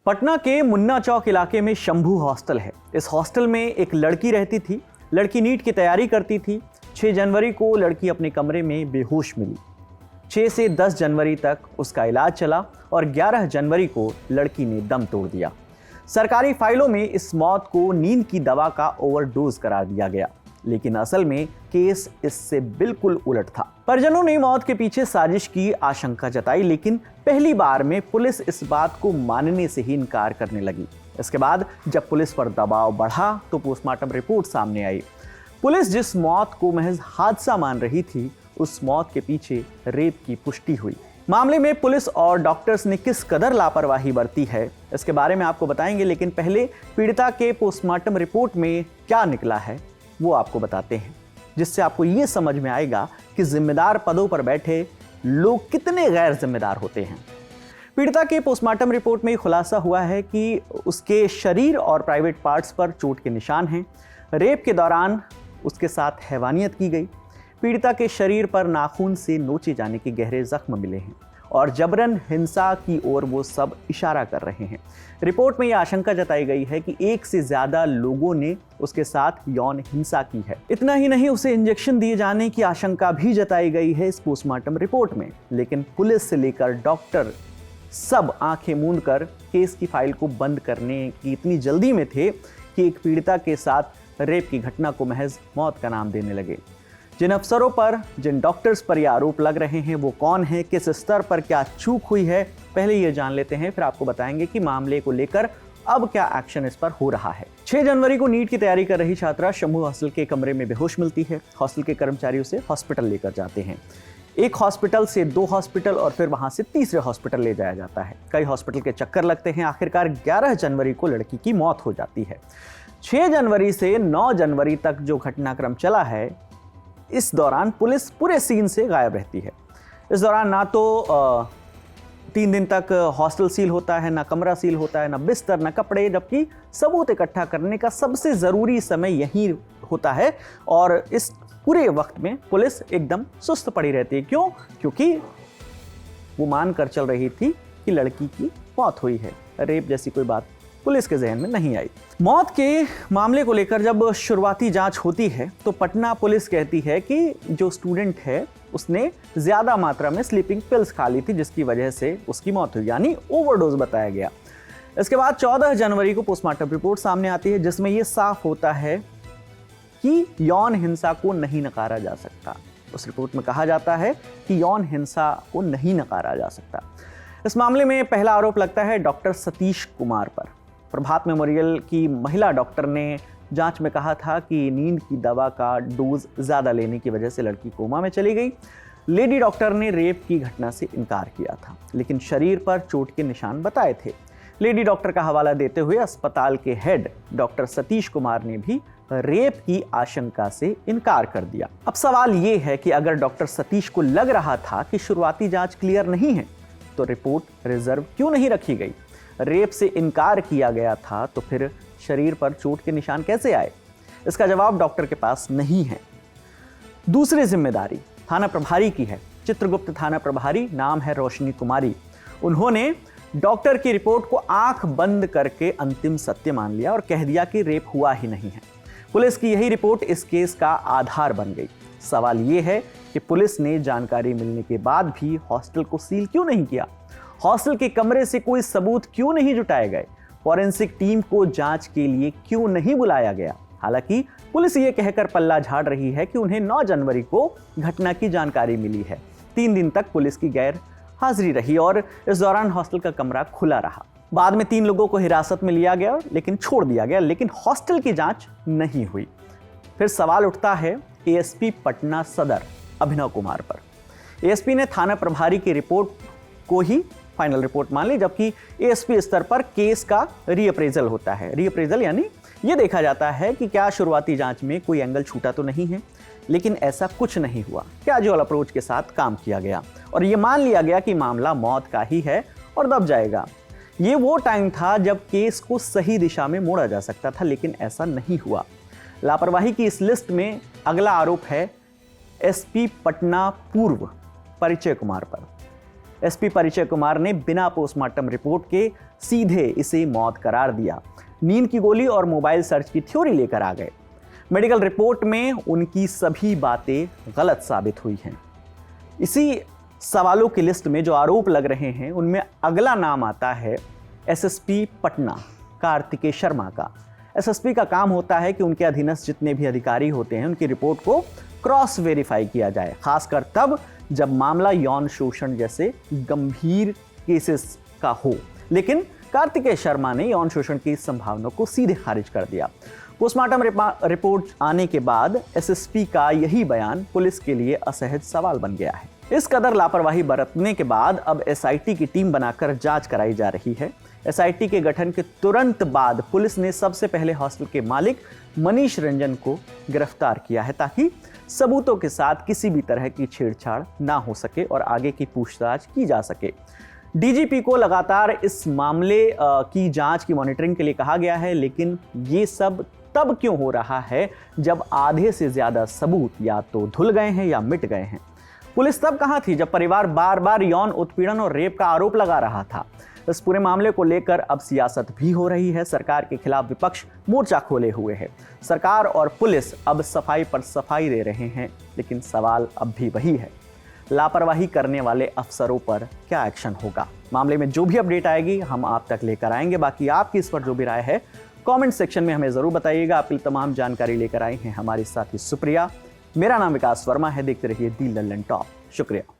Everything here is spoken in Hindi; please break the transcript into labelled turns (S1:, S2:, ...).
S1: पटना के मुन्ना चौक इलाके में शंभू हॉस्टल है। इस हॉस्टल में एक लड़की रहती थी। लड़की नीट की तैयारी करती थी। 6 जनवरी को लड़की अपने कमरे में बेहोश मिली। 6 से 10 जनवरी तक उसका इलाज चला और 11 जनवरी को लड़की ने दम तोड़ दिया। सरकारी फाइलों में इस मौत को नींद की दवा का ओवरडोज करार दिया गया, लेकिन असल में केस इससे बिल्कुल उलट था। परिजनों ने मौत के पीछे साजिश की आशंका जताई, लेकिन पहली बार में पुलिस इस बात को मानने से ही इनकार करने लगी। इसके बाद जब पुलिस पर दबाव बढ़ा तो पोस्टमार्टम रिपोर्ट सामने आई। पुलिस जिस मौत को महज हादसा मान रही थी, उस मौत के पीछे रेप की पुष्टि हुई। मामले में पुलिस और डॉक्टर्स ने किस कदर लापरवाही बरती है, इसके बारे में आपको बताएंगे, लेकिन पहले पीड़िता के पोस्टमार्टम रिपोर्ट में क्या निकला है वो आपको बताते हैं, जिससे आपको ये समझ में आएगा कि जिम्मेदार पदों पर बैठे लोग कितने गैर जिम्मेदार होते हैं। पीड़िता के पोस्टमार्टम रिपोर्ट में खुलासा हुआ है कि उसके शरीर और प्राइवेट पार्ट्स पर चोट के निशान हैं। रेप के दौरान उसके साथ हैवानियत की गई। पीड़िता के शरीर पर नाखून से नोचे जाने के गहरे जख्म मिले हैं और जबरन हिंसा की ओर वो सब इशारा कर रहे हैं। रिपोर्ट में यह आशंका जताई गई है कि 1 से ज्यादा लोगों ने उसके साथ यौन हिंसा की है। इतना ही नहीं, उसे इंजेक्शन दिए जाने की आशंका भी जताई गई है इस पोस्टमार्टम रिपोर्ट में। लेकिन पुलिस से लेकर डॉक्टर सब आंखें मूंद कर केस की फाइल को बंद करने की इतनी जल्दी में थे कि एक पीड़िता के साथ रेप की घटना को महज मौत का नाम देने लगे। जिन अफसरों पर, जिन डॉक्टर्स पर यह आरोप लग रहे हैं, वो कौन है, किस स्तर पर क्या चूक हुई है, पहले ये जान लेते हैं, फिर आपको बताएंगे कि मामले को लेकर अब क्या एक्शन इस पर हो रहा है। 6 जनवरी को नीट की तैयारी कर रही छात्रा शंभू हॉस्टल के कमरे में बेहोश मिलती है। हॉस्टल के कर्मचारी उसे हॉस्पिटल लेकर जाते हैं। एक हॉस्पिटल से 2 हॉस्पिटल और फिर वहां से तीसरे हॉस्पिटल ले जाया जाता है। कई हॉस्पिटल के चक्कर लगते हैं। आखिरकार 11 जनवरी को लड़की की मौत हो जाती है। 6 जनवरी से 9 जनवरी तक जो घटनाक्रम चला है, इस दौरान पुलिस पूरे सीन से गायब रहती है। इस दौरान ना तो 3 दिन तक हॉस्टल सील होता है, ना कमरा सील होता है, ना बिस्तर, ना कपड़े, जबकि सबूत इकट्ठा करने का सबसे ज़रूरी समय यही होता है। और इस पूरे वक्त में पुलिस एकदम सुस्त पड़ी रहती है। क्यों? क्योंकि वो मान कर चल रही थी कि लड़की की मौत हुई है। रेप जैसी कोई बात पुलिस के जहन में नहीं आई। मौत के मामले को लेकर जब शुरुआती जांच होती है तो पटना पुलिस कहती है कि जो स्टूडेंट है उसने ज्यादा मात्रा में स्लीपिंग पिल्स खा ली थी, जिसकी वजह से उसकी मौत हुई, यानी ओवरडोज बताया गया। इसके बाद 14 जनवरी को पोस्टमार्टम रिपोर्ट सामने आती है, जिसमें यह साफ होता है कि यौन हिंसा को नहीं नकारा जा सकता। उस रिपोर्ट में कहा जाता है कि यौन हिंसा को नहीं नकारा जा सकता। इस मामले में पहला आरोप लगता है डॉक्टर सतीश कुमार पर। प्रभात मेमोरियल की महिला डॉक्टर ने जांच में कहा था कि नींद की दवा का डोज ज़्यादा लेने की वजह से लड़की कोमा में चली गई। लेडी डॉक्टर ने रेप की घटना से इनकार किया था, लेकिन शरीर पर चोट के निशान बताए थे। लेडी डॉक्टर का हवाला देते हुए अस्पताल के हेड डॉक्टर सतीश कुमार ने भी रेप की आशंका से इनकार कर दिया। अब सवाल ये है कि अगर डॉक्टर सतीश को लग रहा था कि शुरुआती जांच क्लियर नहीं है, तो रिपोर्ट रिजर्व क्यों नहीं रखी गई? रेप से इनकार किया गया था तो फिर शरीर पर चोट के निशान कैसे आए? इसका जवाब डॉक्टर के पास नहीं है। दूसरी जिम्मेदारी थाना प्रभारी की है। चित्रगुप्त थाना प्रभारी, नाम है रोशनी कुमारी। उन्होंने डॉक्टर की रिपोर्ट को आंख बंद करके अंतिम सत्य मान लिया और कह दिया कि रेप हुआ ही नहीं है। पुलिस की यही रिपोर्ट इस केस का आधार बन गई। सवाल यह है कि पुलिस ने जानकारी मिलने के बाद भी हॉस्टल को सील क्यों नहीं किया? हॉस्टल के कमरे से कोई सबूत क्यों नहीं जुटाए गए? फॉरेंसिक टीम को जांच के लिए क्यों नहीं बुलाया गया? हालांकि पुलिस ये कहकर पल्ला झाड़ रही है कि उन्हें 9 जनवरी को घटना की जानकारी मिली है। 3 दिन तक पुलिस की गैर हाजिरी रही और इस दौरान हॉस्टल का कमरा खुला रहा। बाद में 3 लोगों को हिरासत में लिया गया, लेकिन छोड़ दिया गया, लेकिन हॉस्टल की जांच नहीं हुई। फिर सवाल उठता है एएसपी पटना सदर अभिनव कुमार पर। एएसपी ने थाना प्रभारी की रिपोर्ट को ही फाइनल रिपोर्ट मान ली, जबकि एएसपी स्तर पर केस का रीअप्रेजल होता है। रीअप्रेजल यानी ये देखा जाता है कि क्या शुरुआती जांच में कोई एंगल छूटा तो नहीं है, लेकिन ऐसा कुछ नहीं हुआ। कैजुअल अप्रोच के साथ काम किया गया और ये मान लिया गया कि मामला मौत का ही है और दब जाएगा। ये वो टाइम था जब केस को सही दिशा में मोड़ा जा सकता था, लेकिन ऐसा नहीं हुआ। लापरवाही की इस लिस्ट में अगला आरोप है एसपी पटना पूर्व परिचय कुमार पर। एसपी परिचय कुमार ने बिना पोस्टमार्टम रिपोर्ट के सीधे इसे मौत करार दिया। नींद की गोली और मोबाइल सर्च की थ्योरी लेकर आ गए। मेडिकल रिपोर्ट में उनकी सभी बातें गलत साबित हुई हैं। इसी सवालों की लिस्ट में जो आरोप लग रहे हैं उनमें अगला नाम आता है एसएसपी पटना कार्तिकेय शर्मा का। एसएसपी का काम होता है कि उनके अधीनस्थ जितने भी अधिकारी होते हैं उनकी रिपोर्ट को क्रॉस वेरीफाई किया जाए, खासकर तब जब मामला यौन शोषण जैसे गंभीर केसेस का हो। लेकिन कार्तिकेय शर्मा ने यौन शोषण की संभावना को सीधे खारिज कर दिया। पोस्टमार्टम रिपोर्ट आने के बाद एसएसपी का यही बयान पुलिस के लिए असहज सवाल बन गया है। इस कदर लापरवाही बरतने के बाद अब एसआईटी की टीम बनाकर जांच कराई जा रही है। एसआईटी के गठन के तुरंत बाद पुलिस ने सबसे पहले हॉस्टल के मालिक मनीष रंजन को गिरफ्तार किया है, ताकि सबूतों के साथ किसी भी तरह की छेड़छाड़ ना हो सके और आगे की पूछताछ की जा सके। डीजीपी को लगातार इस मामले की जांच की मॉनिटरिंग के लिए कहा गया है, लेकिन ये सब तब क्यों हो रहा है जब आधे से ज्यादा सबूत या तो धुल गए हैं या मिट गए हैं। पुलिस तब कहां थी जब परिवार बार बार यौन उत्पीड़न और रेप का आरोप लगा रहा था। इस पूरे मामले को लेकर अब सियासत भी हो रही है। सरकार के खिलाफ विपक्ष मोर्चा खोले हुए है। सरकार और पुलिस अब सफाई पर सफाई दे रहे हैं, लेकिन सवाल अब भी वही है, लापरवाही करने वाले अफसरों पर क्या एक्शन होगा। मामले में जो भी अपडेट आएगी हम आप तक लेकर आएंगे। बाकी आपकी इस पर जो भी राय है कमेंट सेक्शन में हमें जरूर बताइएगा। आपकी तमाम जानकारी लेकर आई हैं हमारे साथी सुप्रिया। मेरा नाम विकास वर्मा है। देखते रहिए दी लल्लन टॉप। शुक्रिया।